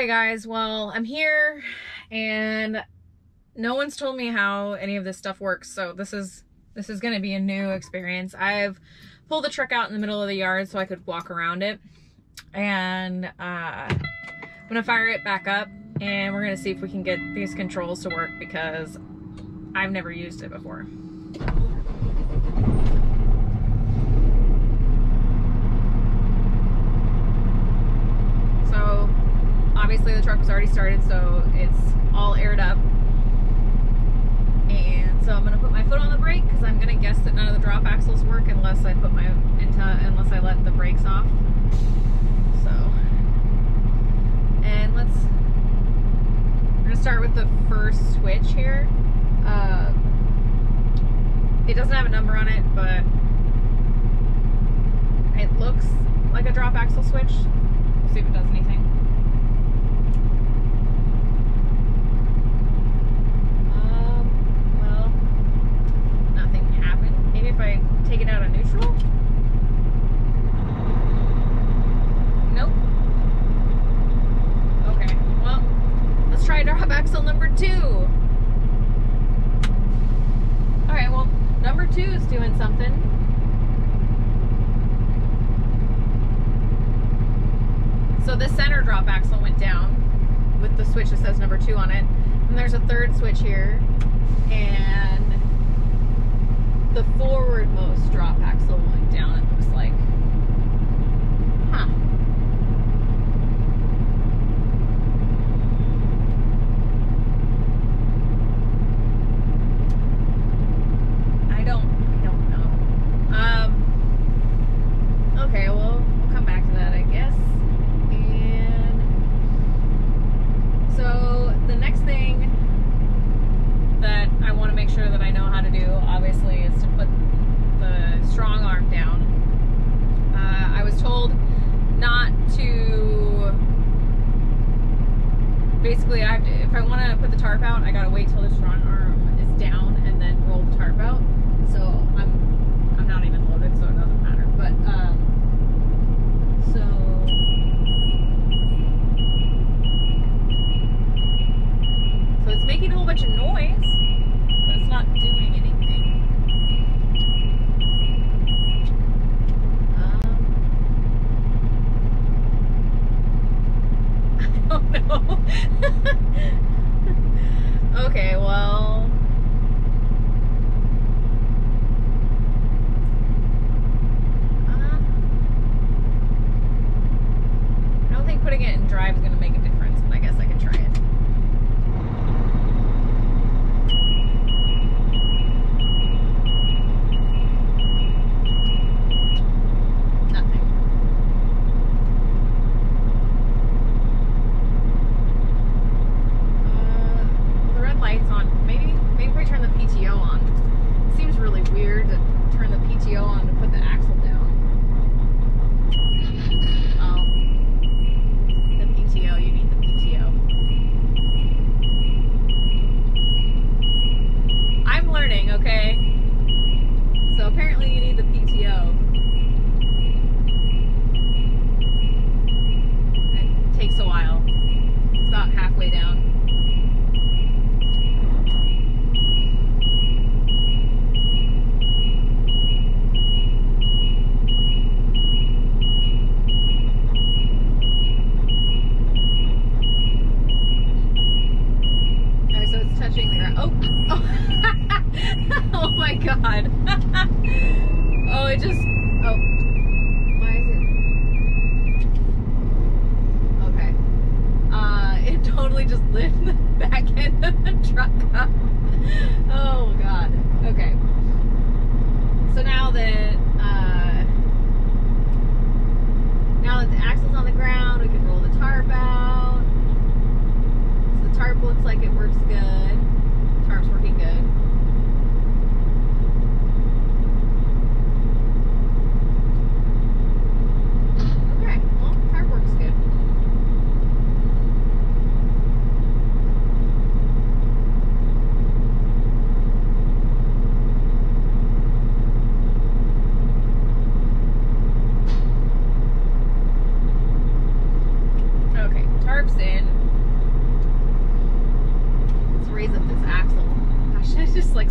Okay guys, well, I'm here and no one's told me how any of this stuff works, so this is going to be a new experience. I've pulled the truck out in the middle of the yard so I could walk around it, and I'm going to fire it back up and we're going to see if we can get these controls to work because I've never used it before. So obviously the truck was already started, so it's all aired up. And so I'm gonna put my foot on the brake because I'm gonna guess that none of the drop axles work unless I put unless I let the brakes off. So, and we're gonna start with the first switch here. It doesn't have a number on it, but it looks like a drop axle switch. We'll see if it does anything. Well, nothing happened. Maybe if I take it out of neutral? Nope. Okay, well, let's try drop axle number 2. Alright, well, number 2 is doing something. So the center drop axle went down with the switch that says number 2 on it. And there's a third switch here. And the forwardmost drop axle went down, it looks like. Huh. I don't know. Okay, well, we'll come back to that, I guess. So the next thing that I want to make sure that I know how to do, obviously, is to put the strong arm down. I was told not to, basically, if I want to put the tarp out, I gotta wait till the strong arm is down and then roll the tarp out. So I'm not even loaded, so it doesn't matter. But So it's making a whole bunch of noise, but it's not doing anything. I don't know. Okay, well. I don't think putting it in drive is going to make a difference, but I guess I can try it. in.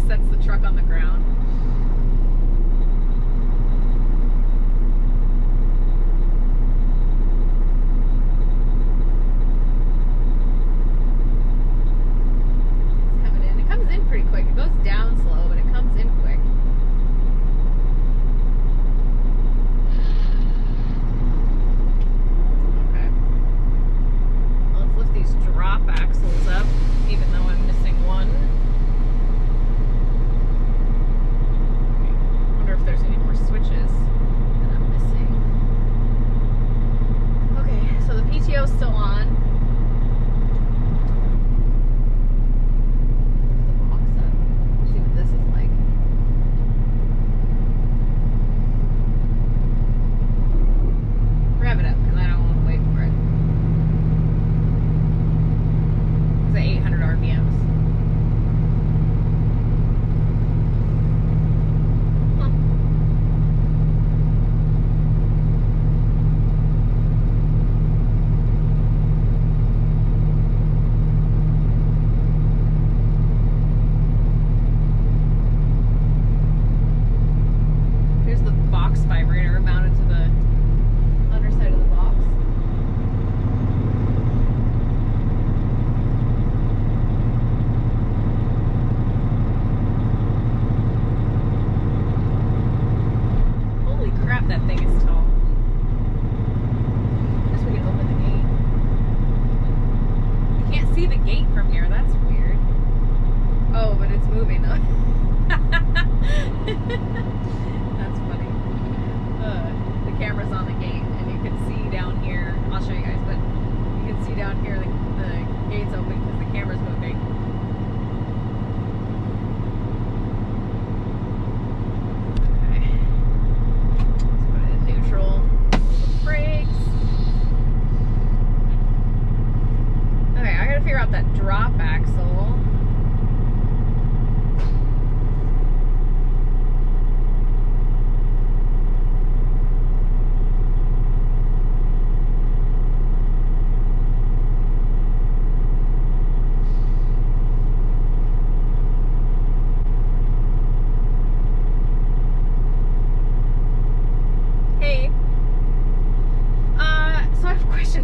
sets the truck on the ground. It's coming in. It comes in pretty quick. It goes down slow, but it comes in quick. Okay. Well, let's lift these drop axles up, even though I'm missing one. If there's any more switches that I'm missing. Okay, so the PTO is still on. Lift the box up. See what this is like. Rev it up because I don't want to wait for it. It's at 800 RPMs. Vibrator mounted to the underside of the box. Holy crap, that thing is tall. I guess we can open the gate. You can't see the gate from here, that's weird. Oh, but it's moving though. That's funny. The camera's on the gate, and you can see down here. I'll show you guys, but you can see down here the gate's open because the camera's moving. Okay. Let's put it in neutral. Brakes. Okay, I gotta figure out that drop axle.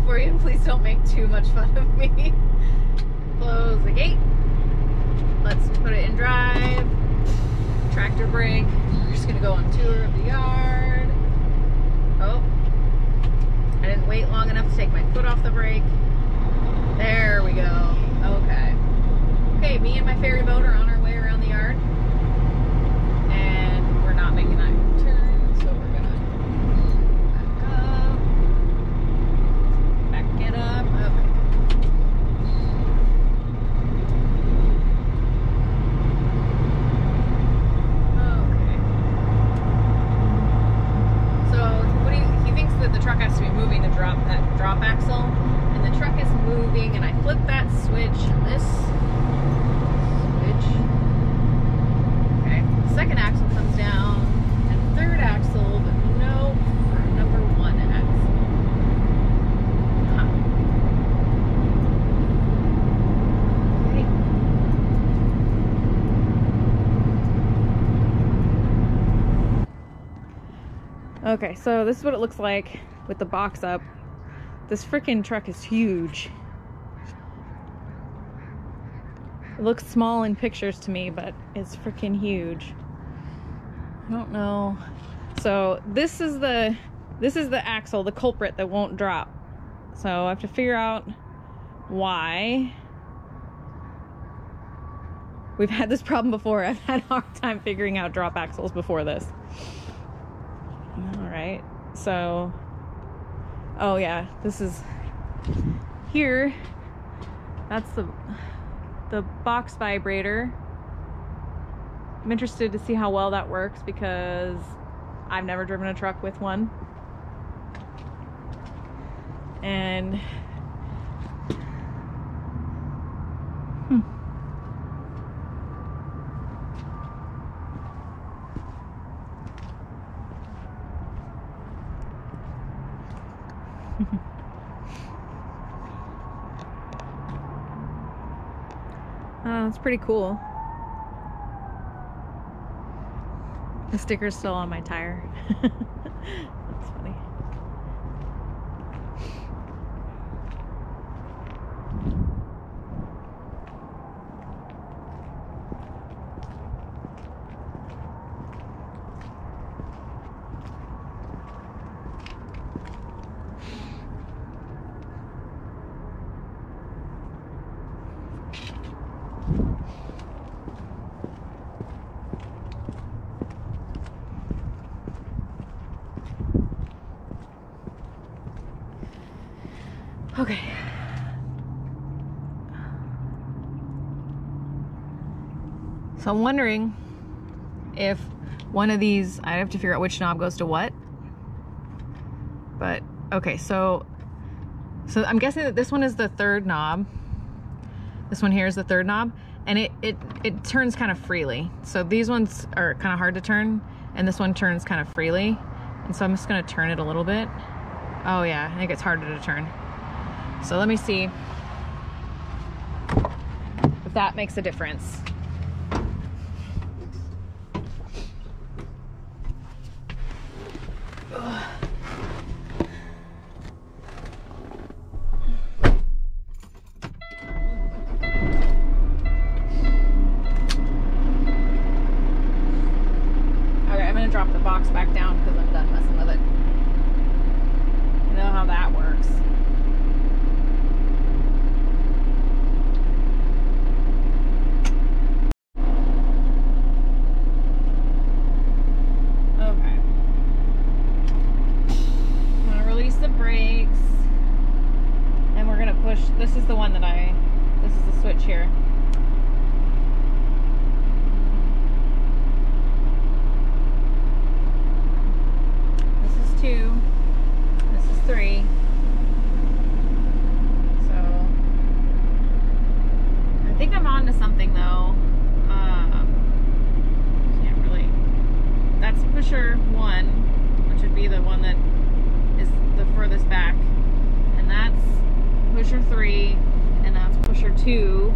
For you, please don't make too much fun of me. Close the gate. Let's put it in drive. Tractor brake. We're just gonna go on tour of the yard. Oh, I didn't wait long enough to take my foot off the brake. There we go. Okay. Okay, me and my ferry boat are on our way around the yard, and we're not making that turn, so we're gonna back up. Okay. So he thinks that the truck has to be moving to drop that drop axle, and the truck is moving, and I flip that switch, and this switch. Okay, the second axle comes down, and third axle, but no for number one axle. Okay, so this is what it looks like with the box up. This freaking truck is huge. It looks small in pictures to me, but it's freaking huge. I don't know. So this is the axle, the culprit that won't drop. So I have to figure out why. We've had this problem before. I've had a hard time figuring out drop axles before this. All right, so, oh yeah, this is here. That's the box vibrator. I'm interested to see how well that works because I've never driven a truck with one. And it's pretty cool. The sticker's still on my tire. That's funny. Okay. So I'm wondering if one of these, I have to figure out which knob goes to what. But okay, so I'm guessing that this one is the third knob. This one here is the third knob, and it turns kind of freely. So these ones are kind of hard to turn, and this one turns kind of freely. And so I'm just gonna turn it a little bit. Oh yeah, I think it's harder to turn. So let me see if that makes a difference. Ugh. Okay, I'm gonna drop the box back down because I'm done messing with it. You know how that works. This is the one that this is the switch here. This is 2, this is 3. So, I think I'm on to something though. Can't really, that's pusher 1, which would be the one that is the furthest back. And that's pusher 3, and that's pusher 2.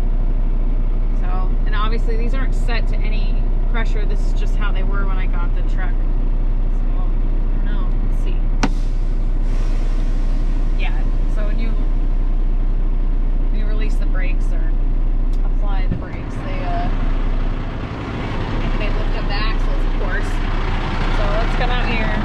So, and obviously these aren't set to any pressure. This is just how they were when I got the truck. So, I don't know. Let's see. Yeah, so when you release the brakes or apply the brakes, they lift up the axles, of course. So let's come out here.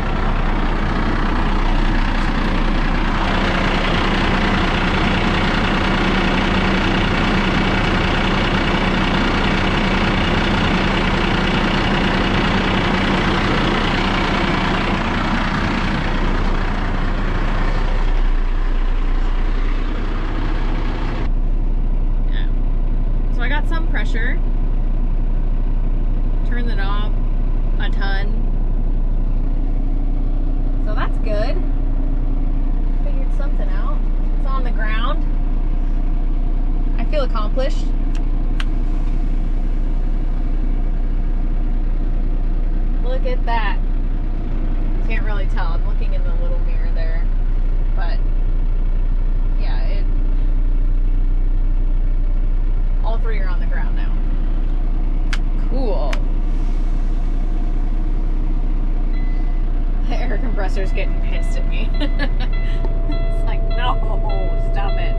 Pressure. Turn the knob a ton. So that's good. Figured something out. It's on the ground. I feel accomplished. Look at that. Can't really tell. I'm looking in the little mirror there. But yeah, all 3 are on the ground now. Cool. The air compressor's getting pissed at me. It's like, no, stop it.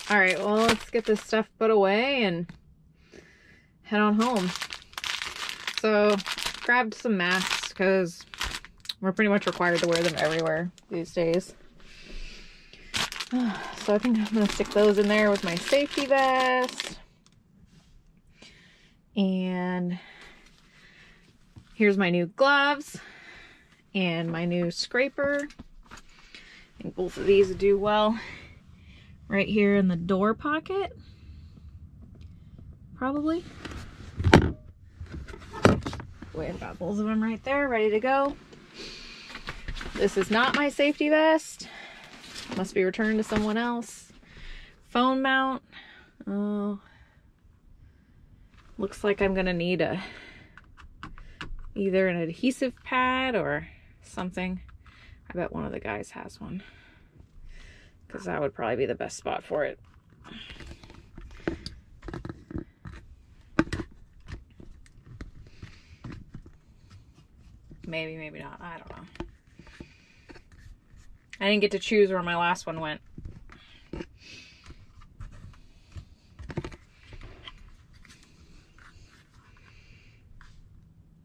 All right, well, let's get this stuff put away and head on home. So, grabbed some masks because we're pretty much required to wear them everywhere these days. So I think I'm gonna stick those in there with my safety vest. And here's my new gloves and my new scraper. I think both of these would do well right here in the door pocket, probably. I've got both of them right there, ready to go. This is not my safety vest. Must be returned to someone else. Phone mount. Oh, looks like I'm gonna need either an adhesive pad or something. I bet one of the guys has one, because that would probably be the best spot for it. Maybe, maybe not. I don't know. I didn't get to choose where my last one went.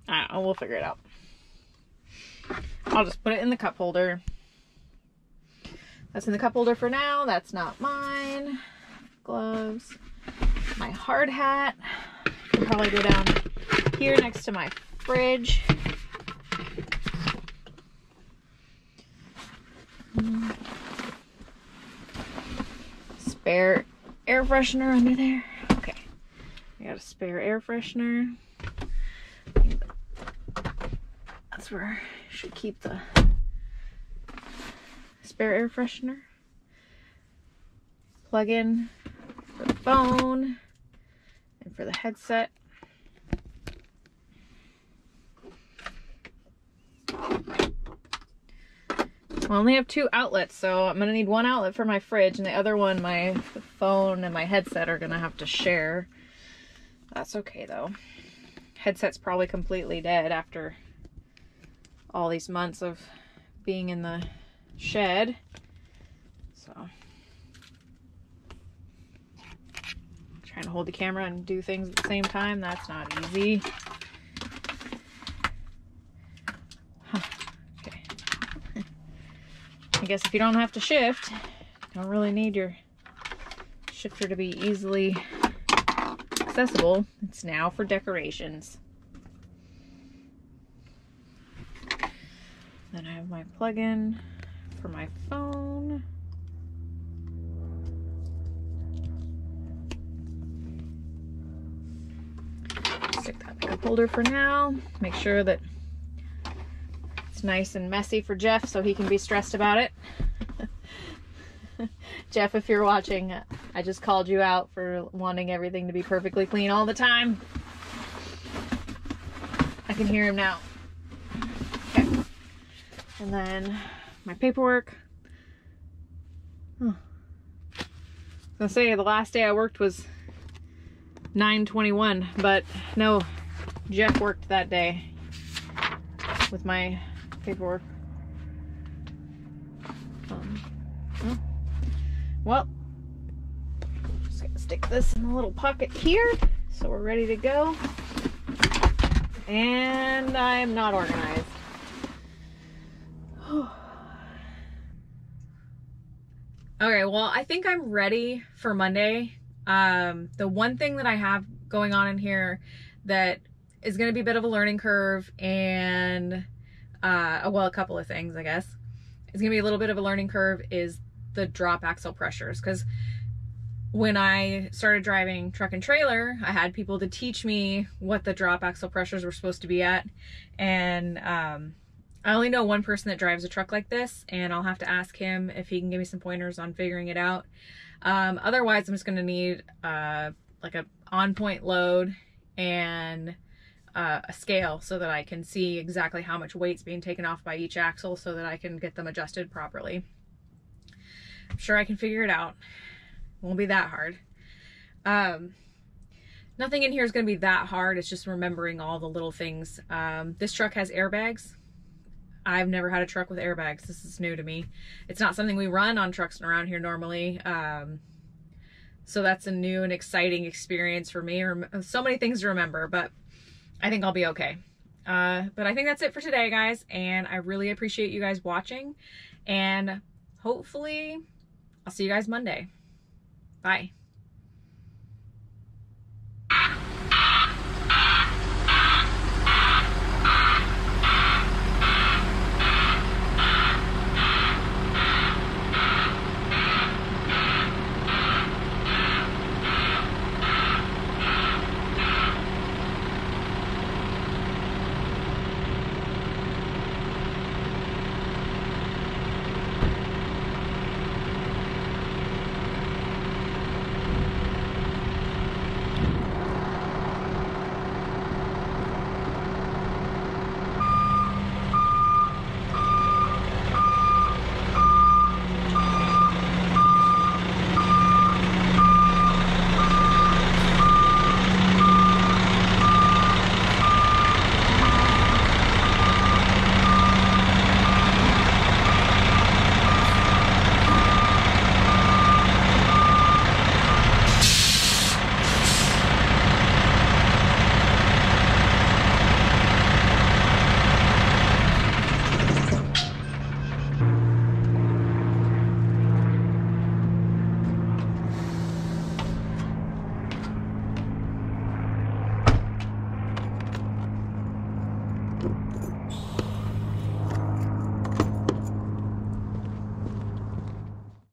I don't know. We'll figure it out. I'll just put it in the cup holder. That's in the cup holder for now. That's not mine. Gloves. My hard hat. I'll probably go down here next to my fridge. Spare air freshener under there. Okay. I got a spare air freshener. That's where I should keep the spare air freshener. Plug in for the phone and for the headset. I only have 2 outlets, so I'm gonna need one outlet for my fridge, and the other one, my phone and my headset are gonna have to share. That's okay though. Headset's probably completely dead after all these months of being in the shed. So trying to hold the camera and do things at the same time, that's not easy. I guess if you don't have to shift, you don't really need your shifter to be easily accessible. It's now for decorations. Then I have my plug-in for my phone. Stick that in the holder for now. Make sure that it's nice and messy for Jeff so he can be stressed about it. Jeff, if you're watching, I just called you out for wanting everything to be perfectly clean all the time. I can hear him now. Okay. And then my paperwork. Oh. I was gonna say the last day I worked was 9/21, but no, Jeff worked that day with my paperwork. Oh. Well, just gonna stick this in a little pocket here so we're ready to go. And I'm not organized. Okay, well, I think I'm ready for Monday. The one thing that I have going on in here that is going to be a bit of a learning curve, and well, a couple of things, I guess. It's going to be a little bit of a learning curve is the drop axle pressures, because when I started driving truck and trailer, I had people to teach me what the drop axle pressures were supposed to be at, and I only know one person that drives a truck like this, and I'll have to ask him if he can give me some pointers on figuring it out. Otherwise, I'm just going to need like a on-point load and a scale so that I can see exactly how much weight's being taken off by each axle so that I can get them adjusted properly. I'm sure I can figure it out. Won't be that hard. Nothing in here is going to be that hard. It's just remembering all the little things. This truck has airbags. I've never had a truck with airbags. This is new to me. It's not something we run on trucks around here normally. So that's a new and exciting experience for me. So many things to remember, but I think I'll be okay. But I think that's it for today, guys. And I really appreciate you guys watching. And hopefully I'll see you guys Monday. Bye.